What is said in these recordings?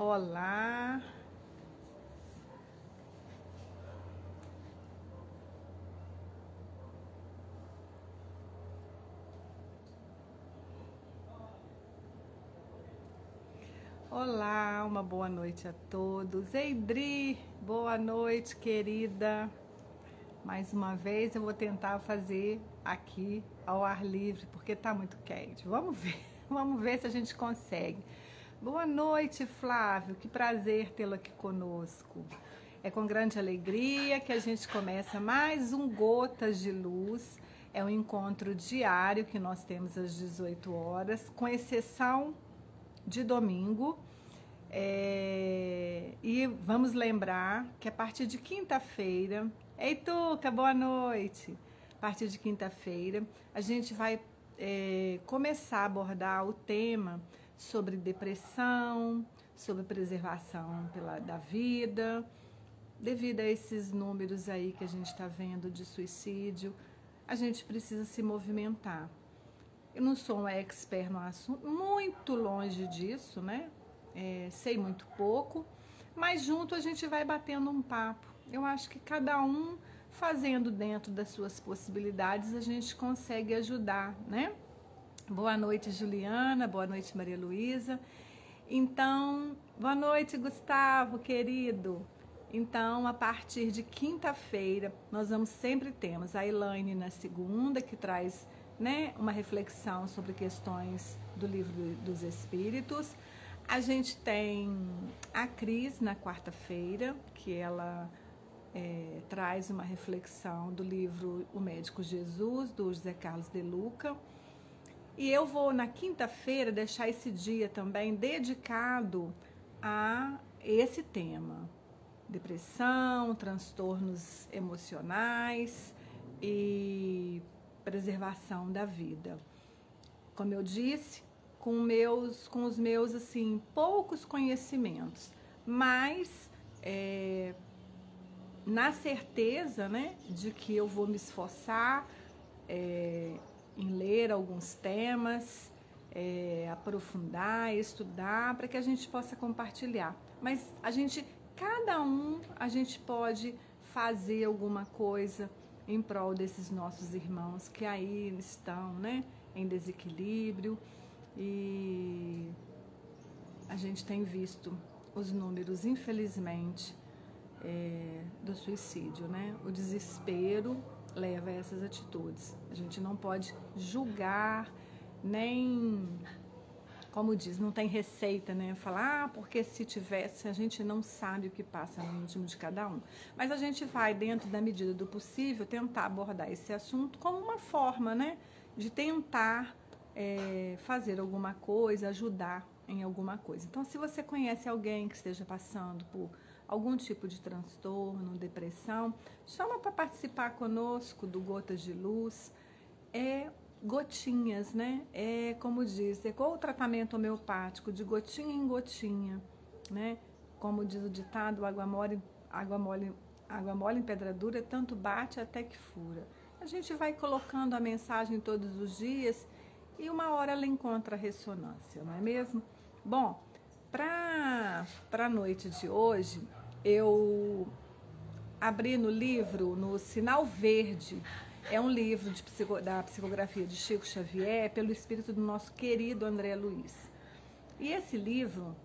Olá, olá, uma boa noite a todos. Eidri, boa noite, querida. Mais uma vez eu vou tentar fazer aqui ao ar livre, porque tá muito quente. Vamos ver se a gente consegue. Boa noite, Flávio, que prazer tê-lo aqui conosco. É com grande alegria que a gente começa mais um Gotas de Luz. É um encontro diário que nós temos às 18 horas, com exceção de domingo. E vamos lembrar que a partir de quinta-feira... Ei, Tuca, boa noite! A partir de quinta-feira, a gente vai começar a abordar o tema sobre depressão, sobre preservação da vida, devido a esses números aí que a gente está vendo de suicídio, a gente precisa se movimentar. Eu não sou uma expert no assunto, muito longe disso, né? Sei muito pouco, mas junto a gente vai batendo um papo. Eu acho que cada um fazendo dentro das suas possibilidades, a gente consegue ajudar, né? Boa noite, Juliana. Boa noite, Maria Luísa. Então, boa noite, Gustavo, querido. Então, a partir de quinta-feira, nós sempre temos a Elaine na segunda, que traz, né, uma reflexão sobre questões do Livro dos Espíritos. A gente tem a Cris na quarta-feira, que ela traz uma reflexão do livro O Médico Jesus, do José Carlos de Luca. E eu vou, na quinta-feira, deixar esse dia também dedicado a esse tema. Depressão, transtornos emocionais e preservação da vida. Como eu disse, com os meus assim, poucos conhecimentos, mas na certeza, né, de que eu vou me esforçar em ler alguns temas, aprofundar, estudar, para que a gente possa compartilhar. Mas cada um, a gente pode fazer alguma coisa em prol desses nossos irmãos que aí estão, né, em desequilíbrio, e a gente tem visto os números, infelizmente, do suicídio, né? O desespero leva a essas atitudes. A gente não pode julgar, nem, como diz, não tem receita, né? Falar, porque se tivesse, a gente não sabe o que passa no íntimo de cada um. Mas a gente vai, dentro da medida do possível, tentar abordar esse assunto como uma forma, né, de tentar fazer alguma coisa, ajudar em alguma coisa. Então, se você conhece alguém que esteja passando por algum tipo de transtorno, depressão, chama para participar conosco do Gotas de Luz. Gotinhas, né? Como diz, igual o tratamento homeopático, de gotinha em gotinha, né? Como diz o ditado, água mole em pedra dura, tanto bate até que fura. A gente vai colocando a mensagem todos os dias e uma hora ela encontra ressonância, não é mesmo? Bom, para a noite de hoje, eu abri no livro, no Sinal Verde. É um livro da psicografia de Chico Xavier, pelo espírito do nosso querido André Luiz. E esse livro,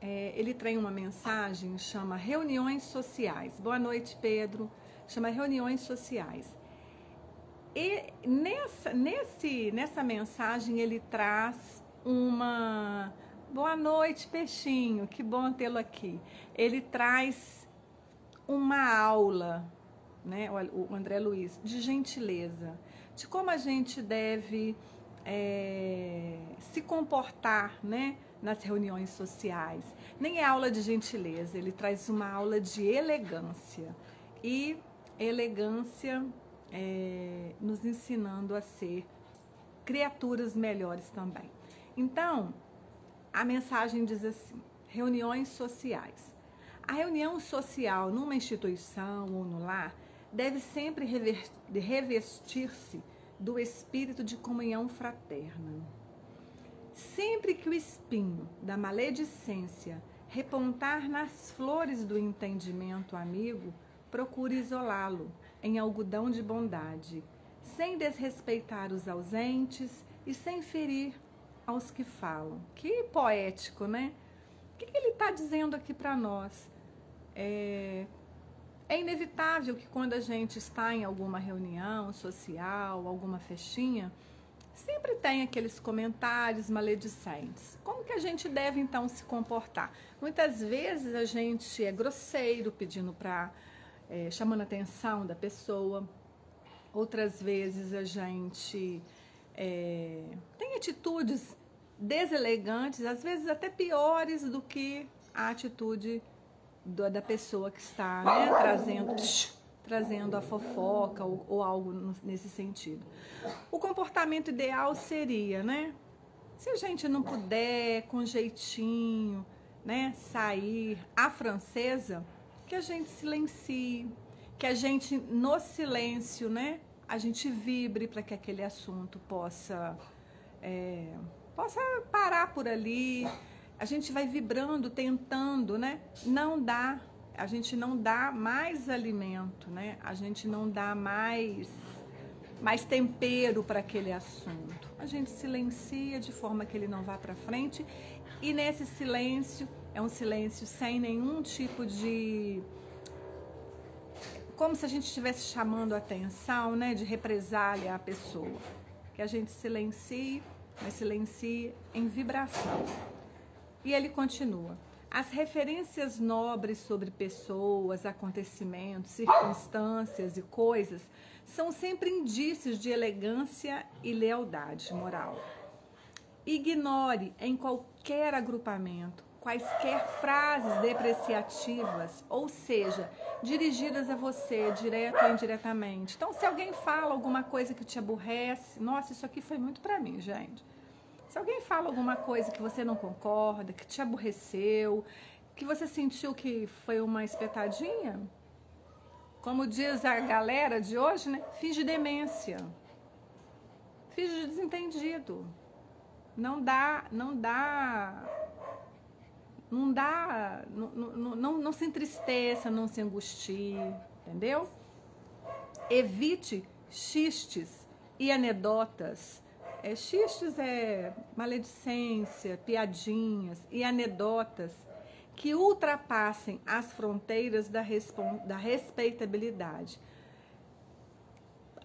ele tem uma mensagem, chama Reuniões Sociais. Boa noite, Pedro. Chama Reuniões Sociais. E nessa mensagem ele traz uma... Boa noite, Peixinho, que bom tê-lo aqui. Ele traz uma aula, né, o André Luiz, de gentileza, de como a gente deve se comportar, né, nas reuniões sociais. Nem é aula de gentileza, ele traz uma aula de elegância. E elegância nos ensinando a ser criaturas melhores também. Então, a mensagem diz assim: reuniões sociais. A reunião social numa instituição ou no lar deve sempre revestir-se do espírito de comunhão fraterna. Sempre que o espinho da maledicência repontar nas flores do entendimento amigo, procure isolá-lo em algodão de bondade, sem desrespeitar os ausentes e sem ferir aos que falam. Que poético, né? O que ele está dizendo aqui para nós? É inevitável que quando a gente está em alguma reunião social, alguma festinha, sempre tem aqueles comentários maledicentes. Como que a gente deve então se comportar? Muitas vezes a gente é grosseiro, pedindo para chamando a atenção da pessoa. Outras vezes a gente tem atitudes deselegantes, às vezes até piores do que a atitude da pessoa que está, né, trazendo a fofoca ou algo nesse sentido. O comportamento ideal seria, né, se a gente não puder, com jeitinho, né, sair à francesa, que a gente silencie, que a gente, no silêncio, né, a gente vibre para que aquele assunto possa parar por ali. A gente vai vibrando, tentando, né? A gente não dá mais alimento, né? A gente não dá mais tempero para aquele assunto. A gente silencia de forma que ele não vá para frente, e nesse silêncio, é um silêncio sem nenhum tipo de... como se a gente estivesse chamando a atenção, né? De represália à pessoa. Que a gente silencie, mas silencie em vibração. E ele continua: as referências nobres sobre pessoas, acontecimentos, circunstâncias e coisas são sempre indícios de elegância e lealdade moral. Ignore em qualquer agrupamento quaisquer frases depreciativas, ou seja, dirigidas a você, direto ou indiretamente. Então, se alguém fala alguma coisa que te aborrece, nossa, isso aqui foi muito pra mim, gente. Se alguém fala alguma coisa que você não concorda, que te aborreceu, que você sentiu que foi uma espetadinha, como diz a galera de hoje, né? Finge demência. Finge de desentendido. Não se entristeça, não se angustie, entendeu? Evite xistes e anedotas. Xistes é maledicência, piadinhas e anedotas que ultrapassem as fronteiras da respeitabilidade.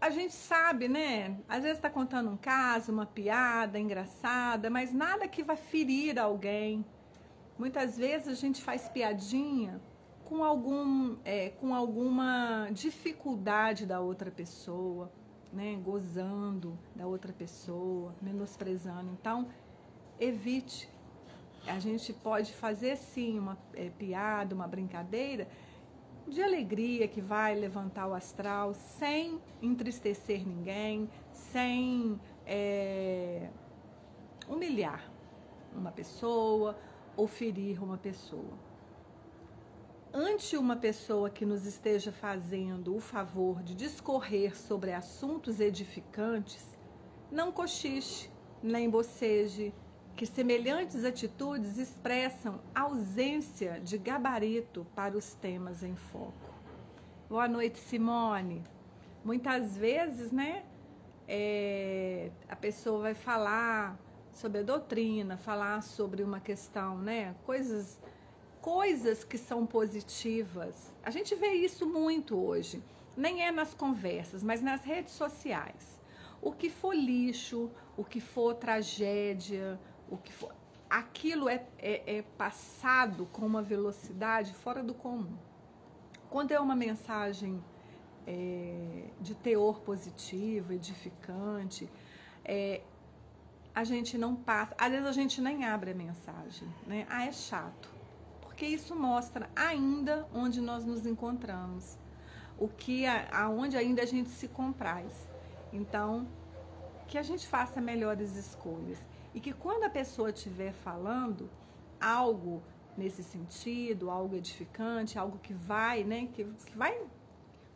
A gente sabe, né? Às vezes está contando um caso, uma piada engraçada, mas nada que vá ferir alguém. Muitas vezes a gente faz piadinha com alguma dificuldade da outra pessoa, né? Gozando da outra pessoa, menosprezando. Então, evite. A gente pode fazer sim uma piada, uma brincadeira de alegria que vai levantar o astral, sem entristecer ninguém, sem humilhar uma pessoa ou ferir uma pessoa. Ante uma pessoa que nos esteja fazendo o favor de discorrer sobre assuntos edificantes, não cochiche, nem boceje, que semelhantes atitudes expressam ausência de gabarito para os temas em foco. Boa noite, Simone. Muitas vezes, né, a pessoa vai falar sobre a doutrina, falar sobre uma questão, né, coisas que são positivas. A gente vê isso muito hoje, nem é nas conversas, mas nas redes sociais. O que for lixo, o que for tragédia, o que for, aquilo é passado com uma velocidade fora do comum. Quando é uma mensagem de teor positivo, edificante, a gente não passa, às vezes a gente nem abre a mensagem, né? É chato, porque isso mostra ainda onde nós nos encontramos, aonde ainda a gente se compraz. Então, que a gente faça melhores escolhas. E que quando a pessoa estiver falando algo nesse sentido, algo edificante, algo que vai, né, que vai,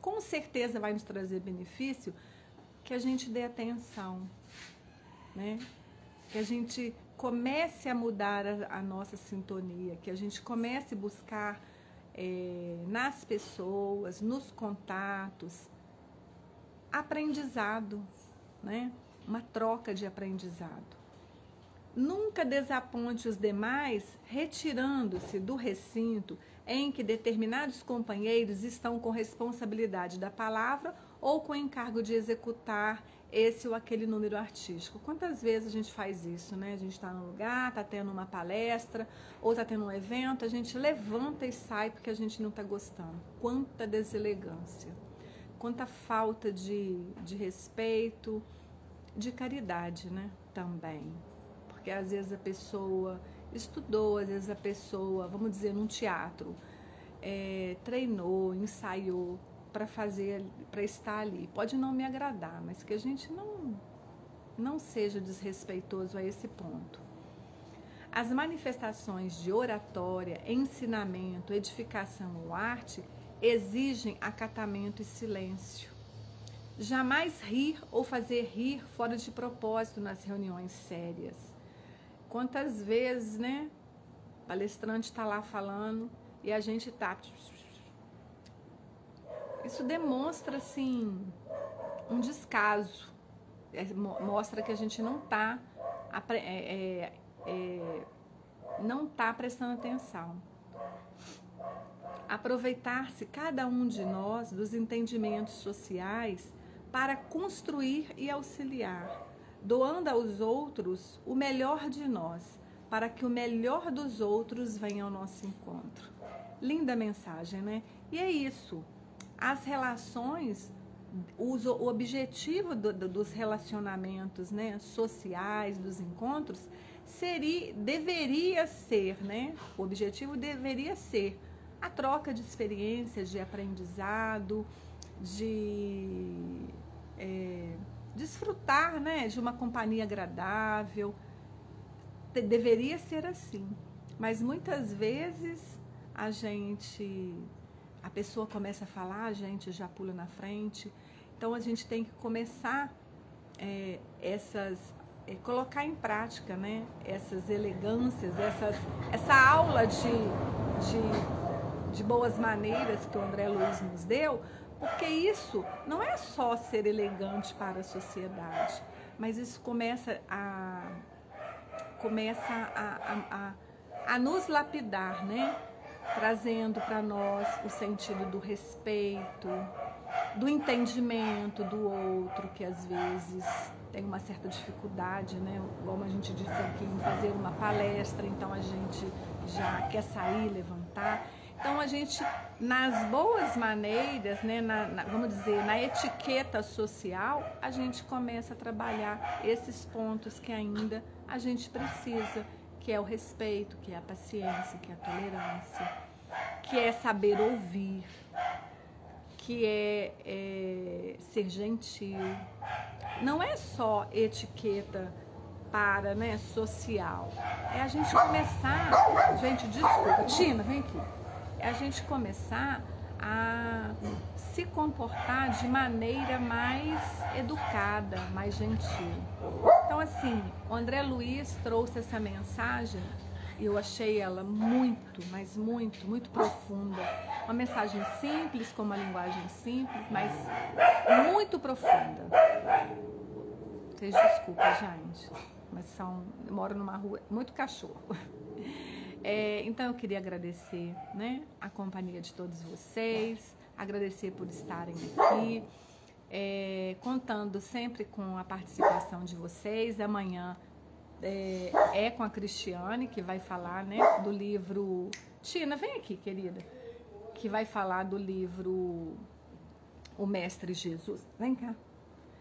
com certeza vai nos trazer benefício, que a gente dê atenção, né? Que a gente comece a mudar a nossa sintonia, que a gente comece a buscar nas pessoas, nos contatos, aprendizado, né? Uma troca de aprendizado. Nunca desaponte os demais retirando-se do recinto em que determinados companheiros estão com responsabilidade da palavra ou com encargo de executar esse ou aquele número artístico. Quantas vezes a gente faz isso, né? A gente está num lugar, está tendo uma palestra ou está tendo um evento, a gente levanta e sai porque a gente não está gostando. Quanta deselegância, quanta falta de respeito, de caridade, né? Também. Porque às vezes a pessoa estudou, às vezes a pessoa, vamos dizer, num teatro, treinou, ensaiou para estar ali. Pode não me agradar, mas que a gente não seja desrespeitoso a esse ponto. As manifestações de oratória, ensinamento, edificação ou arte exigem acatamento e silêncio. Jamais rir ou fazer rir fora de propósito nas reuniões sérias. Quantas vezes, né, o palestrante está lá falando e a gente tá... Isso demonstra, assim, um descaso. Mostra que a gente não está prestando atenção. Aproveitar-se cada um de nós dos entendimentos sociais para construir e auxiliar, doando aos outros o melhor de nós, para que o melhor dos outros venha ao nosso encontro. Linda mensagem, né? E é isso. As relações, o objetivo dos relacionamentos, né, sociais, dos encontros, deveria ser, né? O objetivo deveria ser a troca de experiências, de aprendizado, de desfrutar, né, de uma companhia agradável. Deveria ser assim. Mas muitas vezes a pessoa começa a falar, a gente já pula na frente. Então a gente tem que começar colocar em prática, né, essas elegâncias, essa aula de boas maneiras que o André Luiz nos deu, porque isso não é só ser elegante para a sociedade, mas isso começa a nos lapidar, né? Trazendo para nós o sentido do respeito, do entendimento do outro, que às vezes tem uma certa dificuldade, né? Como a gente disse aqui, em fazer uma palestra, então a gente já quer sair, levantar. Então a gente, nas boas maneiras, né, vamos dizer, na etiqueta social, a gente começa a trabalhar esses pontos que ainda a gente precisa, que é o respeito, que é a paciência, que é a tolerância, que é saber ouvir, que é ser gentil. Não é só etiqueta para, né, social. É a gente começar... Gente, desculpa. Tina, vem aqui. É a gente começar a se comportar de maneira mais educada, mais gentil. Então, assim, o André Luiz trouxe essa mensagem e eu achei ela muito, mas muito, muito profunda. Uma mensagem simples, com uma linguagem simples, mas muito profunda. Vocês desculpem, gente, mas eu moro numa rua, muito cachorro. Então eu queria agradecer, né, a companhia de todos vocês, agradecer por estarem aqui, contando sempre com a participação de vocês. Amanhã com a Cristiane, que vai falar, né, do livro... Tina, vem aqui, querida, que vai falar do livro O Mestre Jesus. Vem cá.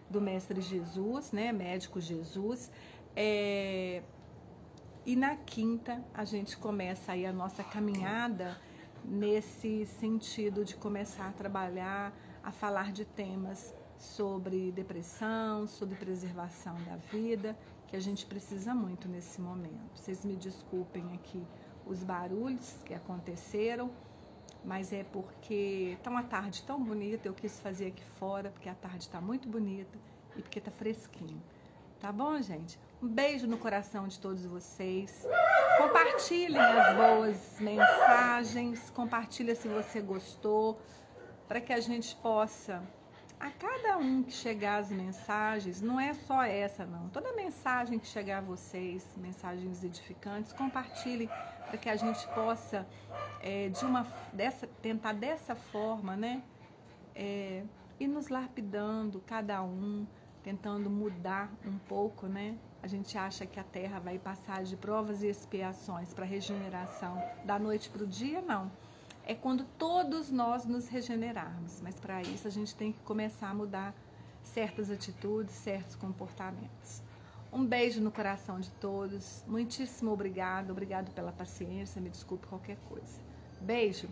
Do Mestre Jesus, né, Médico Jesus. E na quinta a gente começa aí a nossa caminhada nesse sentido de começar a trabalhar, a falar de temas sobre depressão, sobre preservação da vida, que a gente precisa muito nesse momento. Vocês me desculpem aqui os barulhos que aconteceram, mas é porque tá uma tarde tão bonita, eu quis fazer aqui fora, porque a tarde está muito bonita e porque tá fresquinho. tá bom, gente? Um beijo no coração de todos vocês. Compartilhem as boas mensagens, compartilha se você gostou, para que a gente possa, a cada um que chegar as mensagens, não é só essa não, toda mensagem que chegar a vocês, mensagens edificantes, compartilhem para que a gente possa tentar dessa forma, né, ir nos lapidando, cada um, tentando mudar um pouco, né? A gente acha que a Terra vai passar de provas e expiações para regeneração da noite para o dia, não. É quando todos nós nos regenerarmos, mas para isso a gente tem que começar a mudar certas atitudes, certos comportamentos. Um beijo no coração de todos, muitíssimo obrigado pela paciência, me desculpe qualquer coisa. Beijo!